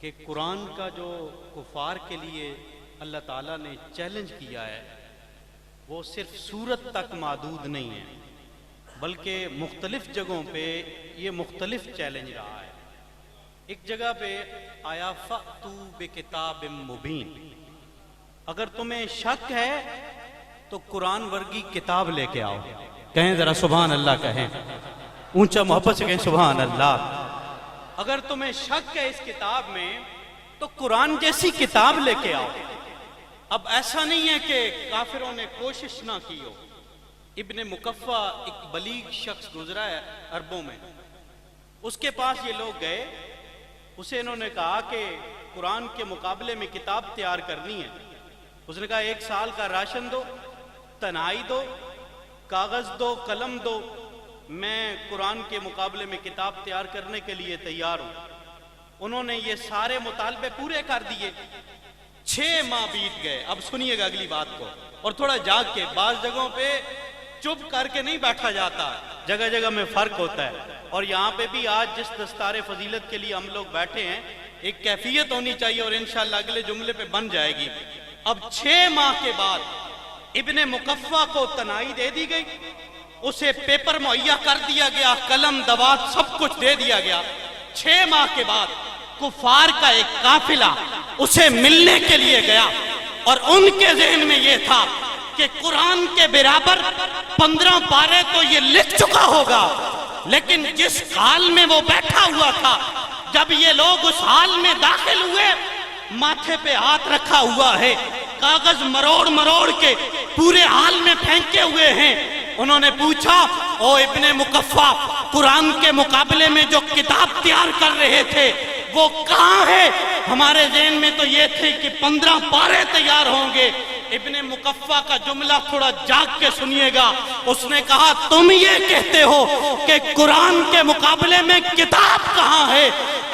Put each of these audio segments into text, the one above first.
کہ قرآن کا جو کفار کے لیے اللہ تعالیٰ نے چیلنج کیا ہے وہ صرف سورت تک محدود نہیں ہے، بلکہ مختلف جگہوں پہ یہ مختلف چیلنج رہا ہے۔ ایک جگہ پہ آیا فَأْتُوا بِكِتَابٍ مُبِينٍ، اگر تمہیں شک ہے تو قرآن ورگی کتاب لے کے آؤ۔ کہیں ذرا سبحان اللہ، کہیں اونچا محبت سے کہیں سبحان اللہ۔ اگر تمہیں شک ہے اس کتاب میں تو قرآن جیسی کتاب لے کے آؤ۔ اب ایسا نہیں ہے کہ کافروں نے کوشش نہ کی ہو۔ ابن مکفہ ایک بلیغ شخص گزرا ہے عربوں میں، اس کے پاس یہ لوگ گئے، اسے انہوں نے کہا کہ قرآن کے مقابلے میں کتاب تیار کرنی ہے۔ اس نے کہا 1 سال کا راشن دو، تنہائی دو، کاغذ دو، قلم دو، میں قرآن کے مقابلے میں کتاب تیار کرنے کے لیے تیار ہوں۔ انہوں نے یہ سارے مطالبے پورے کر دیے۔ 6 ماہ بیت گئے۔ اب سنیے گا اگلی بات کو، اور تھوڑا جاگ کے، بعض جگہوں پہ چپ کر کے نہیں بیٹھا جاتا، جگہ جگہ میں فرق ہوتا ہے، اور یہاں پہ بھی آج جس دستار فضیلت کے لیے ہم لوگ بیٹھے ہیں ایک کیفیت ہونی چاہیے، اور انشاءاللہ اگلے جملے پہ بن جائے گی۔ اب 6 ماہ کے بعد ابن مکفہ کو تنہائی دے دی گئی، اسے پیپر مہیا کر دیا گیا، قلم دوات سب کچھ دے دیا گیا۔ 6 ماہ کے بعد کفار کا ایک قافلہ اسے ملنے کے لیے گیا، اور ان کے ذہن میں یہ تھا کہ قرآن کے برابر 15 پارے تو یہ لکھ چکا ہوگا، لیکن جس حال میں وہ بیٹھا ہوا تھا، جب یہ لوگ اس حال میں داخل ہوئے، ماتھے پہ ہاتھ رکھا ہوا ہے، کاغذ مروڑ مروڑ کے پورے حال میں پھینکے ہوئے ہیں۔ انہوں نے پوچھا، او ابن مکفہ، قرآن کے مقابلے میں جو کتاب تیار کر رہے تھے وہ کہاں ہے؟ ہمارے ذہن میں تو یہ تھے کہ 15 پارے تیار ہوں گے۔ ابن مکفہ کا جملہ تھوڑا جاگ کے سنیے گا۔ اس نے کہا، تم یہ کہتے ہو کہ قرآن کے مقابلے میں کتاب کہاں ہے؟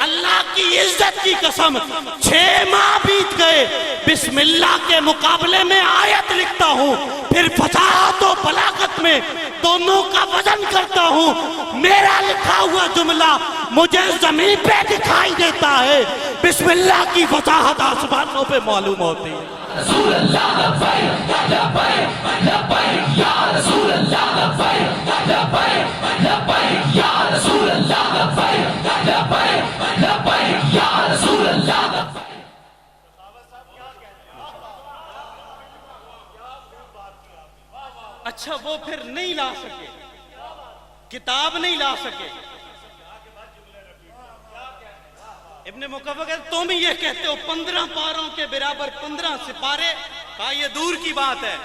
اللہ کی عزت کی قسم 6 ماہ بیت گئے، بسم اللہ کے مقابلے میں آیت لکھتا ہوں، پھر فصاحت و بلاغت میں دونوں کا وزن کرتا ہوں، میرا لکھا ہوا جملہ مجھے زمین پہ دکھائی دیتا ہے، بسم اللہ کی فصاحت آسمانوں پہ معلوم ہوتی ہے۔ رسول اللہ لبیک لبیک لبیک یا رسول اللہ لبیک لبیک لبیک یا رسول اللہ لبیک لبیک لبیک یا رسول اللہ لبیک۔ اچھا وہ پھر نہیں لا سکے، کتاب نہیں لا سکے۔ ابن مکفہ کہتے تم یہ کہتے ہو 15 پاروں کے برابر 15 سپارے، کہا یہ دور کی بات ہے،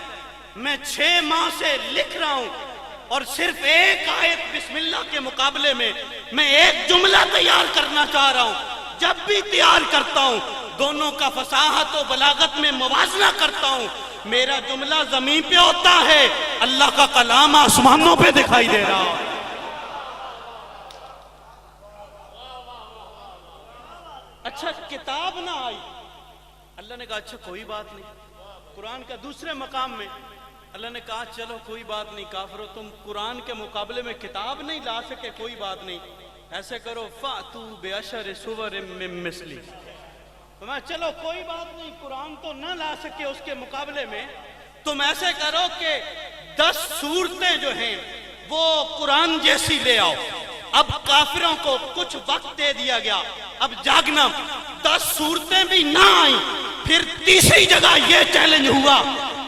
میں 6 ماہ سے لکھ رہا ہوں، اور صرف ایک آیت بسم اللہ کے مقابلے میں ایک جملہ تیار کرنا چاہ رہا ہوں۔ جب بھی تیار کرتا ہوں دونوں کا فصاحت و بلاغت میں موازنہ کرتا ہوں، میرا جملہ زمین پہ ہوتا ہے، اللہ کا کلام آسمانوں پہ دکھائی دے رہا ہوں۔ اچھا کتاب نہ آئی، اللہ نے کہا اچھا کوئی بات نہیں۔ قرآن کا دوسرے مقام میں اللہ نے کہا چلو کوئی بات نہیں کافرو، تم قرآن کے مقابلے میں کتاب نہیں لا سکے، کوئی بات نہیں، ایسے کرو فَأْتُوا بِعَشَرِ سُوَرٍ مِّن مِّثْلِهِ، میں چلو کوئی بات نہیں، قرآن تو نہ لا سکے اس کے مقابلے میں، تم ایسے کرو کہ 10 سورتیں جو ہیں وہ قرآن جیسی لے آؤ۔ اب کافروں کو کچھ وقت دے دیا گیا، اب جاگنا، 10 سورتیں بھی نہ آئیں، پھر تیسری جگہ یہ چیلنج ہوا،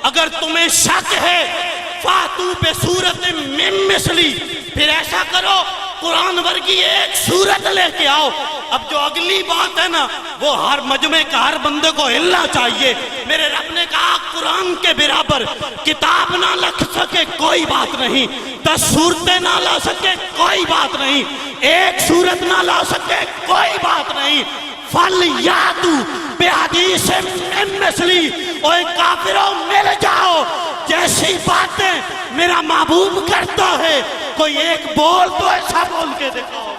اگر تمہیں شک ہے فَأْتُوا بِسُورَةٍ مِّن مِّثْلِهِ، پھر ایسا کرو قرآن ورگی ایک سورت لے کے آؤ۔ اب جو اگلی بات ہے نا وہ ہر مجمع کا ہر بندے کو ہلنا چاہیے۔ میرے رب نے کہا قرآن کے برابر کتاب نہ لکھ سکے کوئی بات نہیں، 10 سورتیں نہ لا سکے کوئی بات نہیں، ایک سورت نہ لا سکے کوئی بات نہیں، فَلْيَأْتُوا بِحَدِیثٍ مِّن مِّثْلِهِ، اوے کافروں مل جاؤ، جیسی باتیں میرا محبوب کرتا ہے کوئی ایک بول تو ایسا بول کے دکھاؤ۔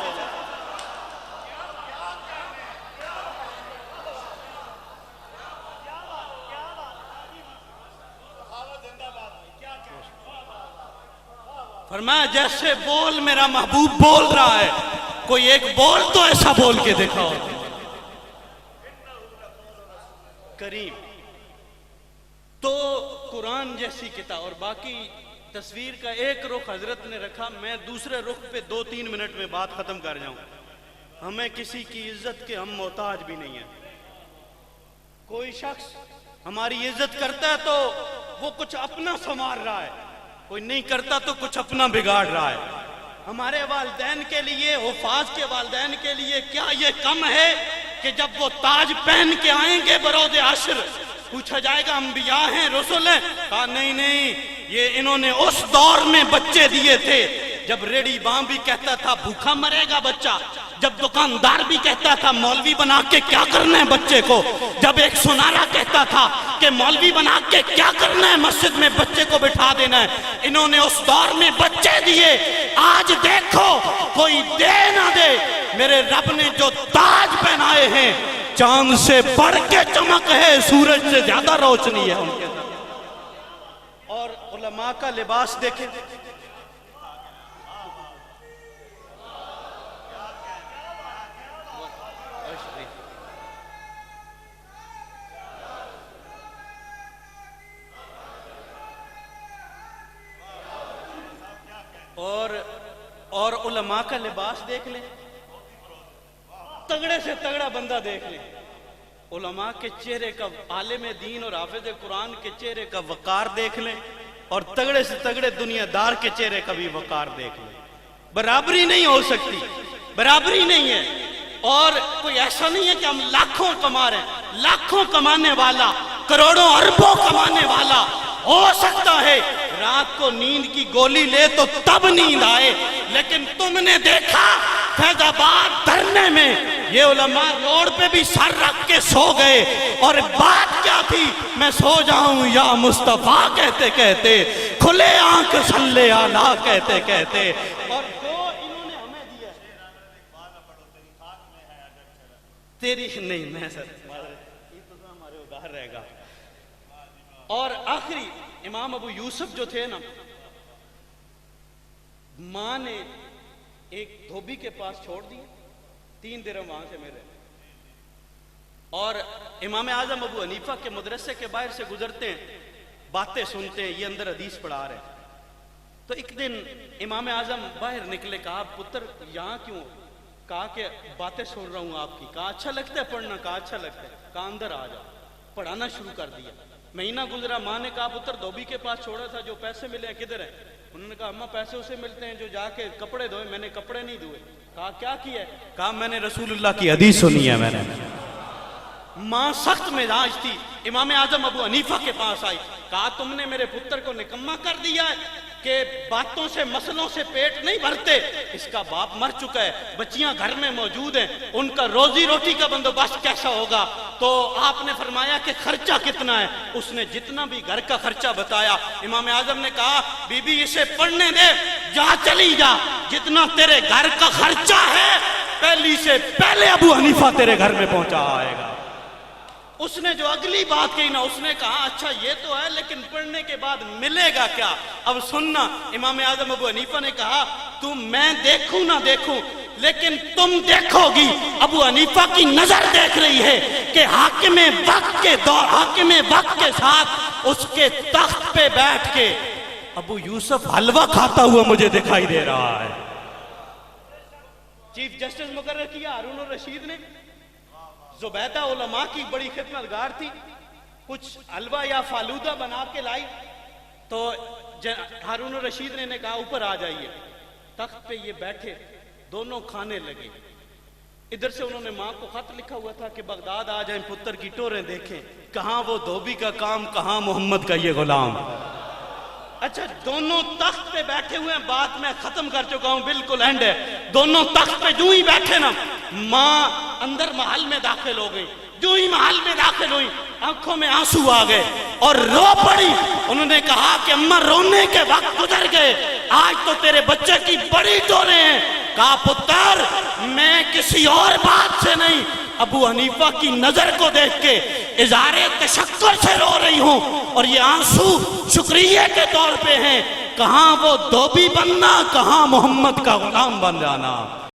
فرمایا جیسے بول میرا محبوب بول رہا ہے کوئی ایک بول تو ایسا بول کے دکھاؤ۔ کریم تو قرآن جیسی کتاب، اور باقی تصویر کا ایک رخ حضرت نے رکھا، میں دوسرے رخ پہ 2-3 منٹ میں بات ختم کر جاؤں. ہمیں کسی کی عزت کے ہم محتاج بھی نہیں ہیں. کوئی شخص ہماری عزت کرتا ہے تو وہ کچھ اپنا سنوار رہا ہے، کوئی نہیں کرتا تو کچھ اپنا بگاڑ رہا ہے. ہمارے والدین کے لیے، حفاظ کے والدین کے لیے کیا یہ کم ہے کہ جب وہ تاج پہن کے آئیں گے برود عشر پوچھا جائے گا انبیاء ہیں رسول ہیں؟ کہا نہیں، یہ انہوں نے اس دور میں بچے دیے تھے جب ریڑی باں بھی کہتا تھا بھوکا مرے گا بچہ، جب دکاندار بھی کہتا تھا مولوی بنا کے کیا کرنا ہے بچے کو، جب ایک سنارا کہتا تھا کہ مولوی بنا کے کیا کرنا ہے مسجد میں بچے کو بٹھا دینا ہے. انہوں نے اس دور میں بچے دیے. آج دیکھو کوئی دے نہ دے، میرے رب نے جو تاج پہنائے ہیں چاند سے بڑھ کے چمک ہے، سورج سے زیادہ روشنی ہے ان کے ساتھ. اور علماء کا لباس دیکھیں، اور علماء کا لباس دیکھ لیں، تگڑے سے تگڑا بندہ دیکھ لیں، علماء کے چہرے کا، عالم دین اور حافظ قرآن کے چہرے کا وقار دیکھ لیں، اور تگڑے سے تگڑے دنیا دار کے چہرے کا بھی وقار دیکھ لیں. برابری نہیں ہو سکتی، برابری نہیں ہے. اور کوئی ایسا نہیں ہے کہ ہم لاکھوں کما رہے ہیں، لاکھوں کمانے والا، کروڑوں اربوں کمانے والا ہو سکتا ہے رات کو نیند کی گولی لے تو تب نیند آئے، لیکن تم نے دیکھا فیض آباد دھرنے میں یہ علماء روڈ پہ بھی سر رکھ کے سو گئے، اور بات کیا تھی؟ میں سو جاؤں یا مصطفیٰ کہتے کہتے، کھلے آنکھ صلی اللہ کہتے کہتے. اور جو انہوں نے ہمیں دیا تیری نہیں، میں سر یہ تو ہمارے ادھر رہے گا. اور آخری امام ابو یوسف جو تھے نا، ماں نے ایک دھوبی کے پاس چھوڑ دی، 3 درہم وہاں سے ملے. اور امام اعظم ابو حنیفہ کے مدرسے کے باہر سے گزرتے ہیں، باتیں سنتے ہیں، یہ اندر حدیث پڑھا رہے ہیں. تو ایک دن امام اعظم باہر نکلے، کہا پتر یہاں کیوں؟ کہا کہ باتیں سن رہا ہوں آپ کی. کہا اچھا لگتا ہے پڑھنا؟ کہا اچھا لگتا ہے. کہا اندر آ جاؤ. پڑھانا شروع کر دیا. مہینہ گزرا، ماں نے کہا پتر دھوبی کے پاس چھوڑا تھا، جو پیسے ملے ہیں کدھر ہیں؟ انہوں نے کہا اماں پیسے اسے ملتے ہیں جو جا کے کپڑے دھوئے، میں نے کپڑے نہیں دھوئے. کہا کیا کیا ہے؟ کہا میں نے رسول اللہ کی حدیث سنی ہے. میں نے ماں سخت مزاج تھی، امام اعظم ابو حنیفہ کے پاس آئی. کہا تم نے میرے پتر کو نکما کر دیا ہے کہ باتوں سے مسئلوں سے پیٹ نہیں بھرتے. اس کا باپ مر چکا ہے، بچیاں گھر میں موجود ہیں، ان کا روزی روٹی کا بندوبست کیسا ہوگا؟ تو آپ نے فرمایا کہ خرچہ کتنا ہے؟ اس نے جتنا بھی گھر کا خرچہ بتایا. امام اعظم نے کہا بی بی اسے پڑھنے دے، جا چلی جا، جتنا تیرے گھر کا خرچہ ہے پہلی سے پہلے ابو حنیفہ تیرے گھر میں پہنچا آئے گا. اس نے جو اگلی بات کہی نا، اس نے کہا اچھا یہ تو ہے لیکن پڑھنے کے بعد ملے گا کیا؟ اب سننا، امام اعظم ابو حنیفہ نے کہا میں دیکھوں نہ دیکھوں لیکن تم دیکھو گی. ابو حنیفہ کی نظر دیکھ رہی ہے کہ حاکم وقت کے ساتھ اس کے تخت پہ بیٹھ کے ابو یوسف حلوہ کھاتا ہوا مجھے دکھائی دے رہا ہے. چیف جسٹس مقرر کیا ہارون الرشید نے. زبیدہ علماء کی بڑی خدمتگار تھی، کچھ حلوہ یا فالودہ بنا کے لائی تو ہارون الرشید نے کہا اوپر آ جائیے. تخت پہ یہ بیٹھے، دونوں کھانے لگے. ادھر سے انہوں نے ماں کو خط لکھا ہوا تھا کہ بغداد آ جائیں، پتر کی ٹوریں دیکھیں، کہاں وہ دھوبی کا کام، کہاں محمد کا یہ غلام. اچھا دونوں تخت پہ بیٹھے ہوئے ہیں، بات میں ختم کر چکا ہوں، بالکل اینڈ ہے. دونوں تخت پہ جو ہی بیٹھے نا، ماں اندر محل میں داخل ہو گئی. جو ہی محل میں داخل ہوئی آنکھوں میں آنسو آ گئے اور رو پڑی. انہوں نے کہا کہ اماں رونے کے وقت گزر گئے، آج تو تیرے بچے کی بڑی ٹوریں ہیں. کہا پتر میں کسی اور بات سے نہیں، ابو حنیفہ کی نظر کو دیکھ کے اظہار تشکر سے رو رہی ہوں، اور یہ آنسو شکریہ کے طور پہ ہیں. کہاں وہ دھوبی بننا، کہاں محمد کا غلام بن جانا.